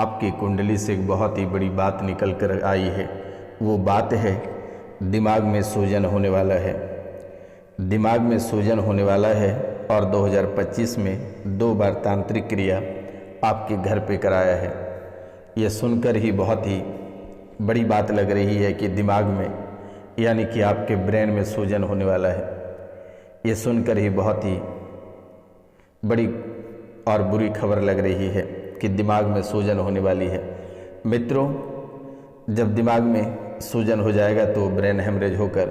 आपकी कुंडली से एक बहुत ही बड़ी बात निकल कर आई है। वो बात है दिमाग में सूजन होने वाला है। दिमाग में सूजन होने वाला है और 2025 में 2 बार तांत्रिक क्रिया आपके घर पे कराया है। यह सुनकर ही बहुत ही बड़ी बात लग रही है कि दिमाग में यानी कि आपके ब्रेन में सूजन होने वाला है। ये सुनकर ही बहुत ही बड़ी और बुरी खबर लग रही है कि दिमाग में सूजन होने वाली है। मित्रों, जब दिमाग में सूजन हो जाएगा तो ब्रेन हेमरेज होकर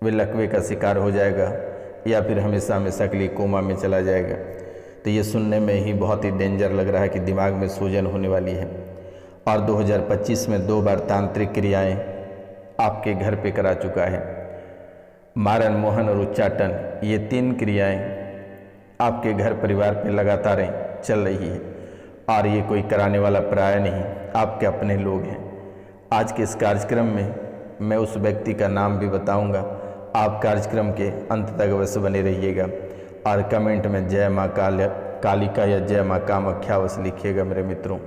वे लकवे का शिकार हो जाएगा या फिर हमेशा हमेशा के लिए कोमा में चला जाएगा। तो ये सुनने में ही बहुत ही डेंजर लग रहा है कि दिमाग में सूजन होने वाली है। और 2025 में 2 बार तांत्रिक क्रियाएं आपके घर पे करा चुका है। मारन, मोहन और उच्चाटन, ये 3 क्रियाएं आपके घर परिवार पे लगातार चल रही है और ये कोई कराने वाला पराया नहीं, आपके अपने लोग हैं। आज के इस कार्यक्रम में मैं उस व्यक्ति का नाम भी बताऊंगा। आप कार्यक्रम के अंत तक अवश्य बने रहिएगा और कमेंट में जय माँ कालिका या जय माँ कामाख्या अवश्य लिखिएगा मेरे मित्रों।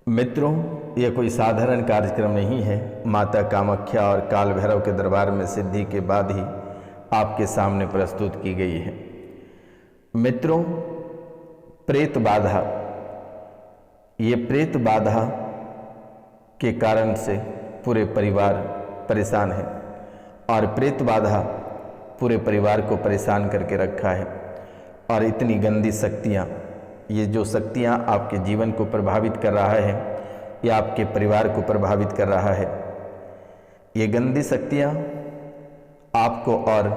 मित्रों, यह कोई साधारण कार्यक्रम नहीं है। माता कामाख्या और काल भैरव के दरबार में सिद्धि के बाद ही आपके सामने प्रस्तुत की गई है। मित्रों, प्रेत बाधा, ये प्रेत बाधा के कारण से पूरे परिवार परेशान है और प्रेत बाधा पूरे परिवार को परेशान करके रखा है। और इतनी गंदी शक्तियाँ, ये जो शक्तियाँ आपके जीवन को प्रभावित कर रहा है या आपके परिवार को प्रभावित कर रहा है, ये गंदी शक्तियाँ आपको और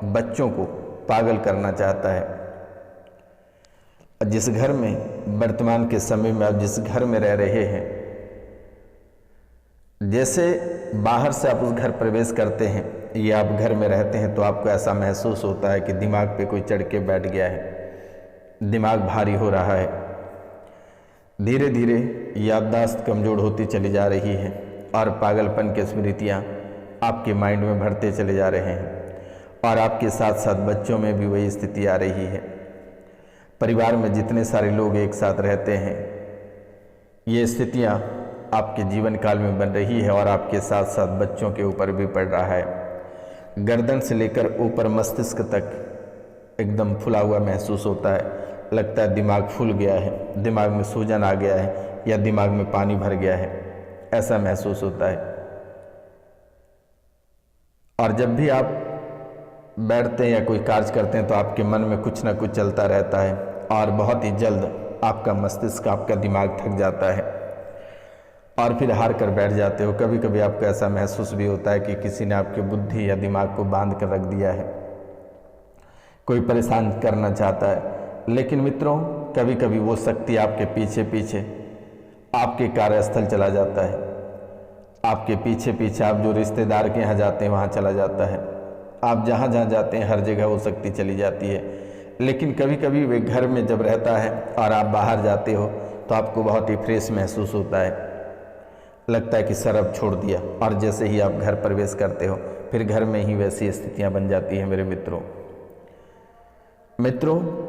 बच्चों को पागल करना चाहता है। जिस घर में वर्तमान के समय में आप जिस घर में रह रहे हैं, जैसे बाहर से आप उस घर प्रवेश करते हैं या आप घर में रहते हैं तो आपको ऐसा महसूस होता है कि दिमाग पे कोई चढ़ के बैठ गया है, दिमाग भारी हो रहा है। धीरे धीरे याददाश्त कमज़ोर होती चली जा रही है और पागलपन की स्मृतियाँ आपके माइंड में भरते चले जा रहे हैं और आपके साथ साथ बच्चों में भी वही स्थिति आ रही है। परिवार में जितने सारे लोग एक साथ रहते हैं, ये स्थितियाँ आपके जीवन काल में बन रही है और आपके साथ साथ बच्चों के ऊपर भी पड़ रहा है। गर्दन से लेकर ऊपर मस्तिष्क तक एकदम फुला हुआ महसूस होता है। लगता है दिमाग फूल गया है, दिमाग में सूजन आ गया है या दिमाग में पानी भर गया है, ऐसा महसूस होता है। और जब भी आप बैठते हैं या कोई कार्य करते हैं तो आपके मन में कुछ ना कुछ चलता रहता है और बहुत ही जल्द आपका मस्तिष्क, आपका दिमाग थक जाता है और फिर हार कर बैठ जाते हो। कभी कभी आपको ऐसा महसूस भी होता है कि किसी ने आपकी बुद्धि या दिमाग को बांध कर रख दिया है, कोई परेशान करना चाहता है। लेकिन मित्रों, कभी कभी वो शक्ति आपके पीछे पीछे आपके कार्यस्थल चला जाता है, आपके पीछे पीछे आप जो रिश्तेदार के यहाँ जाते हैं वहाँ चला जाता है। आप जहाँ जहाँ जाते हैं हर जगह वो शक्ति चली जाती है। लेकिन कभी कभी वे घर में जब रहता है और आप बाहर जाते हो तो आपको बहुत ही फ्रेश महसूस होता है, लगता है कि सरब छोड़ दिया। और जैसे ही आप घर प्रवेश करते हो फिर घर में ही वैसी स्थितियां बन जाती हैं मेरे मित्रों।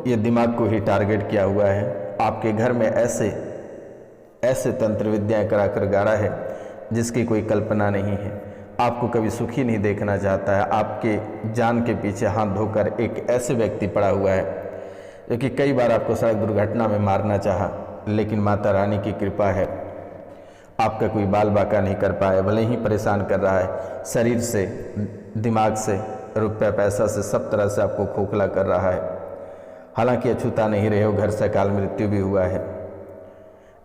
ये दिमाग को ही टारगेट किया हुआ है। आपके घर में ऐसे तंत्र विद्याएं करा कर गाड़ा है जिसकी कोई कल्पना नहीं है। आपको कभी सुखी नहीं देखना चाहता है। आपके जान के पीछे हाथ धोकर एक ऐसे व्यक्ति पड़ा हुआ है जो कि कई बार आपको सड़क दुर्घटना में मारना चाहा, लेकिन माता रानी की कृपा है, आपका कोई बाल बाका नहीं कर पाया। भले ही परेशान कर रहा है, शरीर से, दिमाग से, रुपया पैसा से, सब तरह से आपको खोखला कर रहा है। हालांकि अछूता नहीं रहे हो, घर से अकाल मृत्यु भी हुआ है।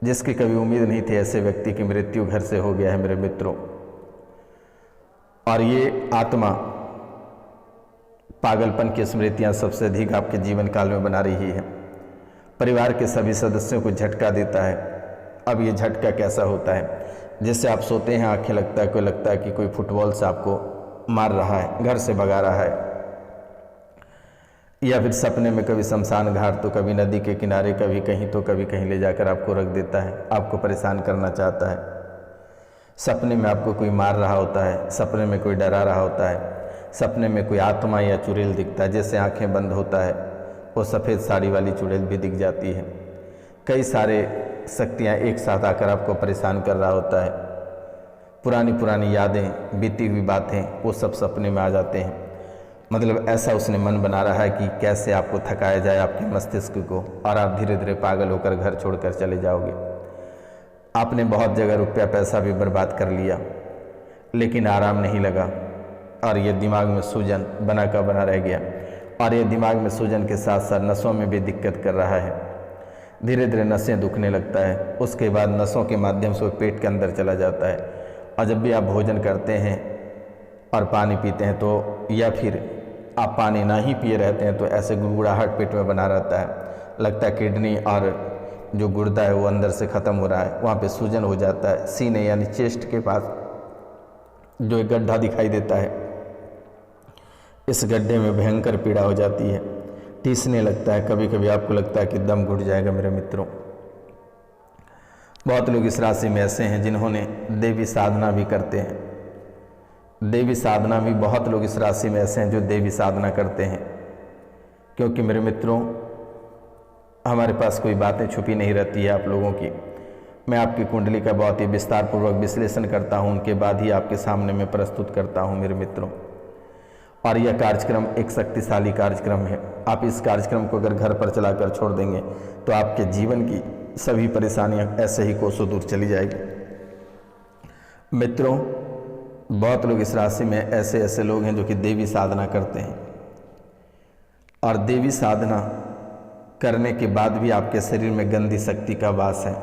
जिसकी कभी उम्मीद नहीं थी ऐसे व्यक्ति की मृत्यु घर से हो गया है मेरे मित्रों। और ये आत्मा पागलपन की स्मृतियाँ सबसे अधिक आपके जीवन काल में बना रही है। परिवार के सभी सदस्यों को झटका देता है। अब ये झटका कैसा होता है? जिससे आप सोते हैं आंखें लगता है कि कोई फुटबॉल से आपको मार रहा है, घर से भगा रहा है, या फिर सपने में कभी शमशान घाट तो कभी नदी के किनारे, कभी कहीं तो कभी कहीं ले जाकर आपको रख देता है, आपको परेशान करना चाहता है। सपने में आपको कोई मार रहा होता है, सपने में कोई डरा रहा होता है, सपने में कोई आत्मा या चुड़ैल दिखता है। जैसे आंखें बंद होता है वो सफ़ेद साड़ी वाली चुड़ैल भी दिख जाती है। कई सारे शक्तियाँ एक साथ आकर आपको परेशान कर रहा होता है। पुरानी यादें, बीती हुई बातें, वो सब सपने में आ जाते हैं। मतलब ऐसा उसने मन बना रहा है कि कैसे आपको थकाया जाए आपके मस्तिष्क को, और आप धीरे धीरे पागल होकर घर छोड़कर चले जाओगे। आपने बहुत जगह रुपया पैसा भी बर्बाद कर लिया, लेकिन आराम नहीं लगा, और ये दिमाग में सूजन बना का बना रह गया। और ये दिमाग में सूजन के साथ साथ नसों में भी दिक्कत कर रहा है। धीरे धीरे नसें दुखने लगता है, उसके बाद नसों के माध्यम से वो पेट के अंदर चला जाता है। और जब भी आप भोजन करते हैं और पानी पीते हैं तो, या फिर आप पानी ना ही पिए रहते हैं तो ऐसे गुड़गुड़ाहट पेट में बना रहता है। लगता है किडनी और जो गुर्दा है वो अंदर से ख़त्म हो रहा है। वहाँ पे सूजन हो जाता है। सीने यानी चेस्ट के पास जो एक गड्ढा दिखाई देता है, इस गड्ढे में भयंकर पीड़ा हो जाती है, टीसने लगता है। कभी कभी आपको लगता है कि दम घुट जाएगा। मेरे मित्रों, बहुत लोग इस राशि में ऐसे हैं जिन्होंने देवी साधना भी करते हैं। देवी साधना भी बहुत लोग इस राशि में ऐसे हैं जो देवी साधना करते हैं, क्योंकि मेरे मित्रों हमारे पास कोई बातें छुपी नहीं रहती है आप लोगों की। मैं आपकी कुंडली का बहुत ही विस्तार पूर्वक विश्लेषण करता हूं, उनके बाद ही आपके सामने मैं प्रस्तुत करता हूं मेरे मित्रों। और यह कार्यक्रम एक शक्तिशाली कार्यक्रम है। आप इस कार्यक्रम को अगर घर पर चलाकर छोड़ देंगे तो आपके जीवन की सभी परेशानियां ऐसे ही कोसों दूर चली जाएगी। मित्रों, बहुत लोग इस राशि में ऐसे लोग हैं जो कि देवी साधना करते हैं, और देवी साधना करने के बाद भी आपके शरीर में गंदी शक्ति का वास है।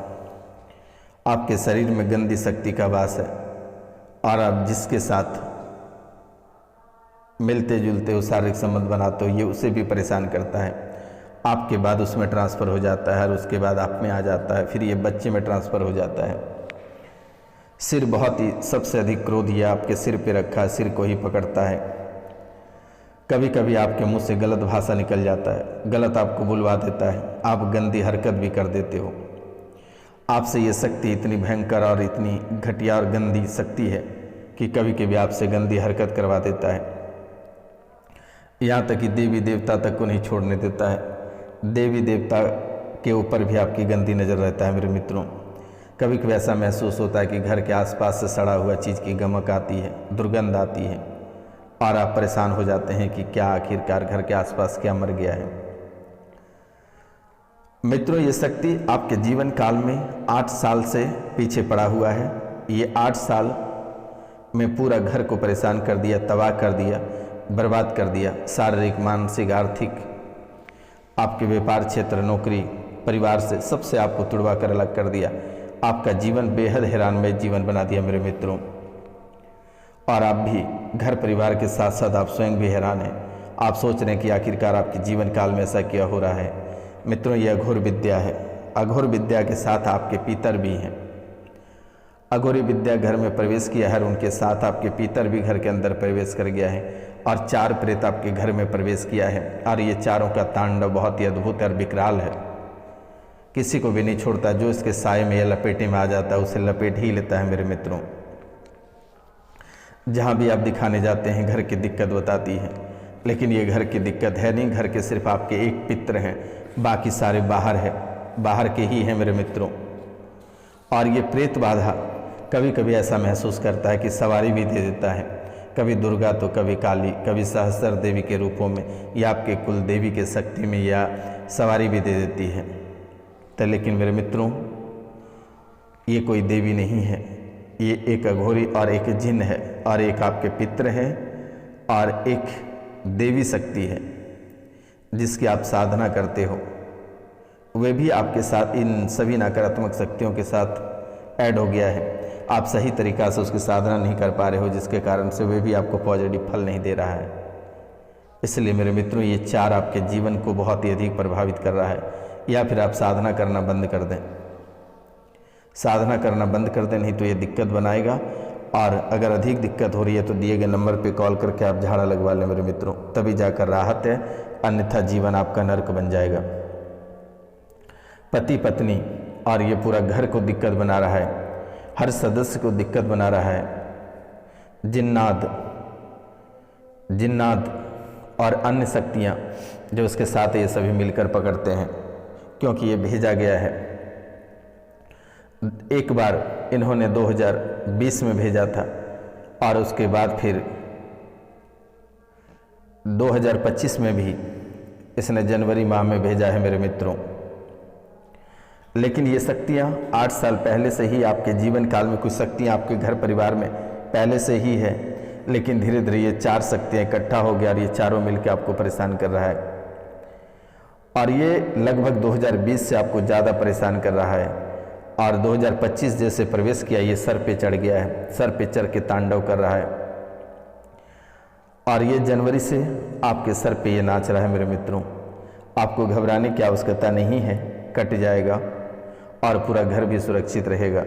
आपके शरीर में गंदी शक्ति का वास है, और आप जिसके साथ मिलते जुलते हो, शारीरिक संबंध बनाते हो, ये उसे भी परेशान करता है। आपके बाद उसमें ट्रांसफ़र हो जाता है, और उसके बाद आप में आ जाता है, फिर ये बच्चे में ट्रांसफ़र हो जाता है। सिर बहुत ही सबसे अधिक क्रोध ये आपके सिर पे रखा है, सिर को ही पकड़ता है। कभी कभी आपके मुंह से गलत भाषा निकल जाता है, गलत आपको बुलवा देता है, आप गंदी हरकत भी कर देते हो। आपसे ये शक्ति इतनी भयंकर और इतनी घटिया और गंदी शक्ति है कि कभी कभी आपसे गंदी हरकत करवा देता है। यहाँ तक कि देवी देवता तक को नहीं छोड़ने देता है। देवी देवता के ऊपर भी आपकी गंदी नज़र रहता है मेरे मित्रों। कभी कभी ऐसा महसूस होता है कि घर के आसपास से सड़ा हुआ चीज़ की गमक आती है, दुर्गंध आती है, और आप परेशान हो जाते हैं कि क्या आखिरकार घर के आसपास क्या मर गया है। मित्रों, ये शक्ति आपके जीवन काल में 8 साल से पीछे पड़ा हुआ है। ये 8 साल में पूरा घर को परेशान कर दिया, तबाह कर दिया, बर्बाद कर दिया। शारीरिक, मानसिक, आर्थिक, आपके व्यापार क्षेत्र, नौकरी, परिवार से सबसे आपको तुड़वा कर अलग कर दिया। आपका जीवन बेहद हैरानमय जीवन बना दिया मेरे मित्रों। और आप भी घर परिवार के साथ साथ आप स्वयं भी हैरान हैं। आप सोच रहे हैं कि आखिरकार आपके जीवन काल में ऐसा क्या हो रहा है। मित्रों, यह अघोर विद्या है। अघोर विद्या के साथ आपके पितर भी हैं। अघोरी विद्या घर में प्रवेश किया है, और उनके साथ आपके पितर भी घर के अंदर प्रवेश कर गया है, और 4 प्रेत आपके घर में प्रवेश किया है। और ये चारों का तांडव बहुत ही अद्भुत और विकराल है, किसी को भी नहीं छोड़ता। जो इसके साये में या लपेटे में आ जाता है उसे लपेट ही लेता है मेरे मित्रों। जहाँ भी आप दिखाने जाते हैं घर की दिक्कत बताती है, लेकिन ये घर की दिक्कत है नहीं। घर के सिर्फ आपके एक पित्र हैं, बाकी सारे बाहर है, बाहर के ही हैं मेरे मित्रों। और ये प्रेत बाधा कभी कभी ऐसा महसूस करता है कि सवारी भी दे देता है, कभी दुर्गा तो कभी काली, कभी सहस्त्र देवी के रूपों में, या आपके कुल देवी के शक्ति में, या सवारी भी दे देती है। तो लेकिन मेरे मित्रों, ये कोई देवी नहीं है, ये एक अघोरी और एक जिन है, और एक आपके पित्र है, और एक देवी शक्ति है जिसकी आप साधना करते हो। वे भी आपके साथ इन सभी नकारात्मक शक्तियों के साथ ऐड हो गया है। आप सही तरीक़ा से उसकी साधना नहीं कर पा रहे हो, जिसके कारण से वे भी आपको पॉजिटिव फल नहीं दे रहा है। इसलिए मेरे मित्रों, ये 4 आपके जीवन को बहुत ही अधिक प्रभावित कर रहा है। या फिर आप साधना करना बंद कर दें। साधना करना बंद कर दें, नहीं तो ये दिक्कत बनाएगा। और अगर अधिक दिक्कत हो रही है तो दिए गए नंबर पे कॉल करके आप झाड़ा लगवा लें मेरे मित्रों, तभी जाकर राहत है, अन्यथा जीवन आपका नर्क बन जाएगा। पति पत्नी और ये पूरा घर को दिक्कत बना रहा है, हर सदस्य को दिक्कत बना रहा है। जिन्नात और अन्य शक्तियाँ जो उसके साथ ये सभी मिलकर पकड़ते हैं, क्योंकि ये भेजा गया है एक बार इन्होंने 2020 में भेजा था और उसके बाद फिर 2025 में भी इसने जनवरी माह में भेजा है मेरे मित्रों। लेकिन ये शक्तियाँ 8 साल पहले से ही आपके जीवन काल में, कुछ शक्तियाँ आपके घर परिवार में पहले से ही है, लेकिन धीरे धीरे ये 4 शक्तियाँ इकट्ठा हो गया और ये चारों मिलकर आपको परेशान कर रहा है। और ये लगभग 2020 से आपको ज़्यादा परेशान कर रहा है और 2025 जैसे प्रवेश किया ये सर पे चढ़ गया है, सर पे चढ़ के तांडव कर रहा है और ये जनवरी से आपके सर पे ये नाच रहा है मेरे मित्रों। आपको घबराने की आवश्यकता नहीं है, कट जाएगा और पूरा घर भी सुरक्षित रहेगा।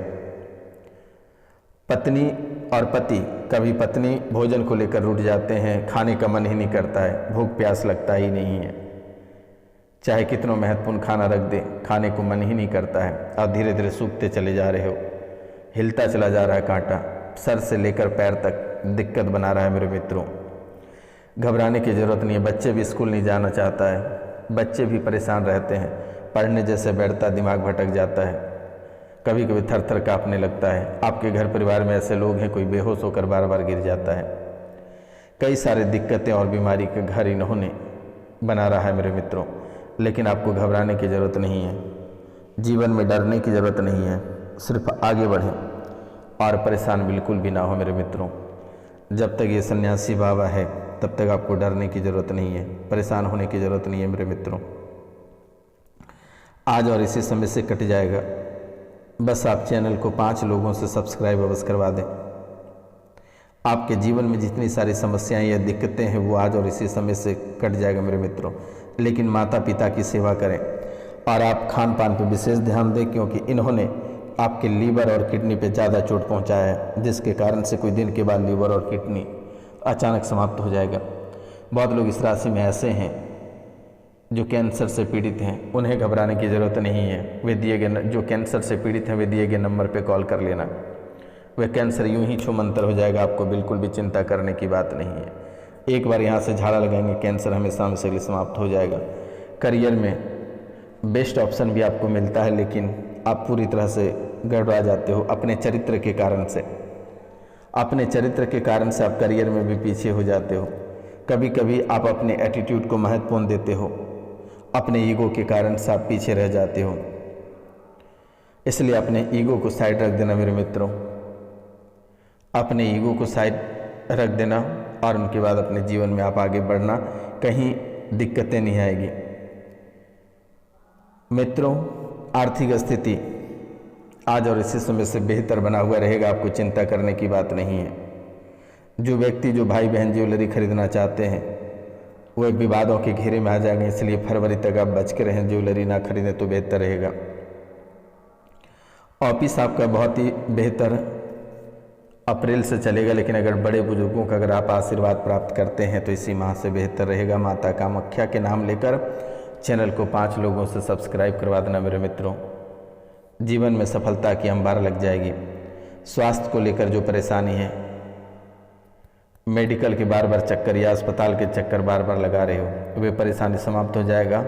पत्नी और पति, कभी पत्नी भोजन को लेकर रूठ जाते हैं, खाने का मन ही नहीं करता है, भूख प्यास लगता ही नहीं है, चाहे कितना महत्वपूर्ण खाना रख दे खाने को मन ही नहीं करता है और धीरे धीरे सूखते चले जा रहे हो, हिलता चला जा रहा है कांटा, सर से लेकर पैर तक दिक्कत बना रहा है मेरे मित्रों। घबराने की ज़रूरत नहीं है। बच्चे भी स्कूल नहीं जाना चाहता है, बच्चे भी परेशान रहते हैं, पढ़ने जैसे बैठता दिमाग भटक जाता है, कभी कभी थर थर काँपने लगता है। आपके घर परिवार में ऐसे लोग हैं, कोई बेहोश होकर बार बार गिर जाता है। कई सारे दिक्कतें और बीमारी का घर इन्होंने बना रहा है मेरे मित्रों। लेकिन आपको घबराने की ज़रूरत नहीं है, जीवन में डरने की ज़रूरत नहीं है, सिर्फ आगे बढ़ें और परेशान बिल्कुल भी ना हो मेरे मित्रों। जब तक ये सन्यासी बाबा है तब तक आपको डरने की ज़रूरत नहीं है, परेशान होने की ज़रूरत नहीं है मेरे मित्रों। आज और इसी समय से कट जाएगा। बस आप चैनल को 5 लोगों से सब्सक्राइब अवश्य करवा दें। आपके जीवन में जितनी सारी समस्याएं या दिक्कतें हैं वो आज और इसी समय से कट जाएगा मेरे मित्रों। लेकिन माता पिता की सेवा करें और आप खान पान पर विशेष ध्यान दें, क्योंकि इन्होंने आपके लीवर और किडनी पे ज़्यादा चोट पहुंचाया है, जिसके कारण से कुछ दिन के बाद लीवर और किडनी अचानक समाप्त हो जाएगा। बहुत लोग इस राशि में ऐसे हैं जो कैंसर से पीड़ित हैं, उन्हें घबराने की ज़रूरत नहीं है। वे दिए गए, जो कैंसर से पीड़ित हैं वे दिए गए नंबर पे कॉल कर लेना, वे कैंसर यूं ही छूमंतर हो जाएगा, आपको बिल्कुल भी चिंता करने की बात नहीं है। एक बार यहाँ से झाड़ा लगाएंगे, कैंसर हमेशा हमेशा के लिए समाप्त हो जाएगा। करियर में बेस्ट ऑप्शन भी आपको मिलता है, लेकिन आप पूरी तरह से गड़बड़ा जाते हो अपने चरित्र के कारण से। अपने चरित्र के कारण से आप करियर में भी पीछे हो जाते हो। कभी कभी आप अपने एटीट्यूड को महत्वपूर्ण देते हो, अपने ईगो के कारण से आप पीछे रह जाते हो। इसलिए अपने ईगो को साइड रख देना मेरे मित्रों, अपने ईगो को साइड रख देना और उनके बाद अपने जीवन में आप आगे बढ़ना, कहीं दिक्कतें नहीं आएगी। मित्रों, आर्थिक स्थिति आज और इसी समय से बेहतर बना हुआ रहेगा, आपको चिंता करने की बात नहीं है। जो व्यक्ति, जो भाई बहन ज्वेलरी खरीदना चाहते हैं वो विवादों के घेरे में आ जाएंगे, इसलिए फरवरी तक आप बच के रहें, ज्वेलरी ना खरीदें तो बेहतर रहेगा। ऑफिस आपका बहुत ही बेहतर अप्रैल से चलेगा, लेकिन अगर बड़े बुजुर्गों का अगर आप आशीर्वाद प्राप्त करते हैं तो इसी माह से बेहतर रहेगा। माता कामाख्या के नाम लेकर चैनल को 5 लोगों से सब्सक्राइब करवा देना मेरे मित्रों। जीवन में सफलता की अंबार लग जाएगी। स्वास्थ्य को लेकर जो परेशानी है, मेडिकल के बार बार चक्कर या अस्पताल के चक्कर बार बार लगा रहे हो, वे परेशानी समाप्त हो जाएगा।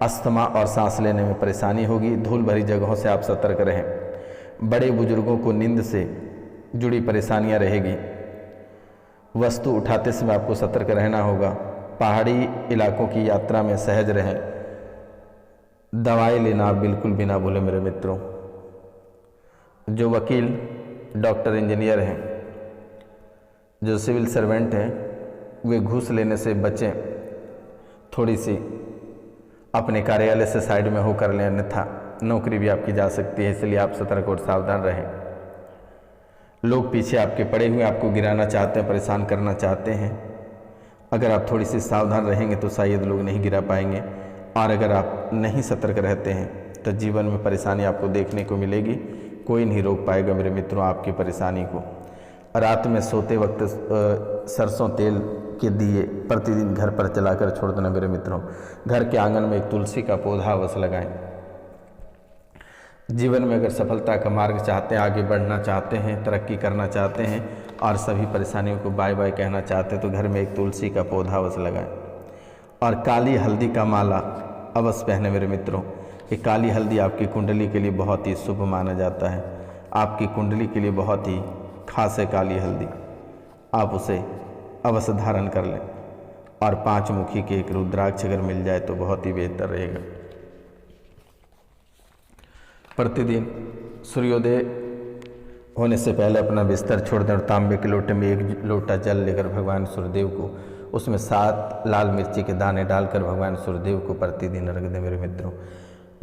अस्थमा और सांस लेने में परेशानी होगी, धूल भरी जगहों से आप सतर्क रहें। बड़े बुजुर्गों को नींद से जुड़ी परेशानियां रहेगी, वस्तु उठाते समय आपको सतर्क रहना होगा। पहाड़ी इलाकों की यात्रा में सहज रहें। दवाई लेना आप बिल्कुल भी ना भूलें मेरे मित्रों। जो वकील, डॉक्टर, इंजीनियर हैं, जो सिविल सर्वेंट हैं, वे घूस लेने से बचें। थोड़ी सी अपने कार्यालय से साइड में होकर लें, अन्यथा नौकरी भी आपकी जा सकती है, इसलिए आप सतर्क और सावधान रहें। लोग पीछे आपके पड़े हुए आपको गिराना चाहते हैं, परेशान करना चाहते हैं। अगर आप थोड़ी सी सावधान रहेंगे तो शायद लोग नहीं गिरा पाएंगे, और अगर आप नहीं सतर्क रहते हैं तो जीवन में परेशानी आपको देखने को मिलेगी। कोई नहीं रोक पाएगा मेरे मित्रों आपकी परेशानी को। रात में सोते वक्त सरसों तेल के दिए प्रतिदिन घर पर जलाकर छोड़ देना मेरे मित्रों। घर के आंगन में एक तुलसी का पौधा अवश्य लगाएं। जीवन में अगर सफलता का मार्ग चाहते हैं, आगे बढ़ना चाहते हैं, तरक्की करना चाहते हैं और सभी परेशानियों को बाय बाय कहना चाहते हैं तो घर में एक तुलसी का पौधा अवश्य लगाएं और काली हल्दी का माला अवश्य पहने मेरे मित्रों। कि काली हल्दी आपकी कुंडली के लिए बहुत ही शुभ माना जाता है। आपकी कुंडली के लिए बहुत ही खास है काली हल्दी। आप उसे अवश्य धारण कर लें और 5 मुखी के एक रुद्राक्ष अगर मिल जाए तो बहुत ही बेहतर रहेगा। प्रतिदिन सूर्योदय होने से पहले अपना बिस्तर छोड़ दें और तांबे के लोटे में 1 लोटा जल लेकर भगवान सूर्यदेव को उसमें 7 लाल मिर्ची के दाने डालकर भगवान सूर्यदेव को प्रतिदिन रख दें। मेरे मित्रों,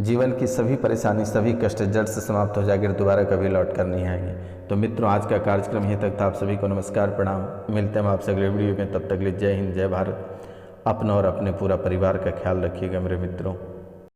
जीवन की सभी परेशानी, सभी कष्ट जड़ से समाप्त हो जाकर दोबारा कभी लौट कर नहीं आएंगे। तो मित्रों, आज का कार्यक्रम यहीं तक था। आप सभी को नमस्कार, प्रणाम। मिलते हैं आपसे अगले वीडियो में। तब तक के लिए जय हिंद, जय भारत। अपना और अपने पूरा परिवार का ख्याल रखिएगा मेरे मित्रों।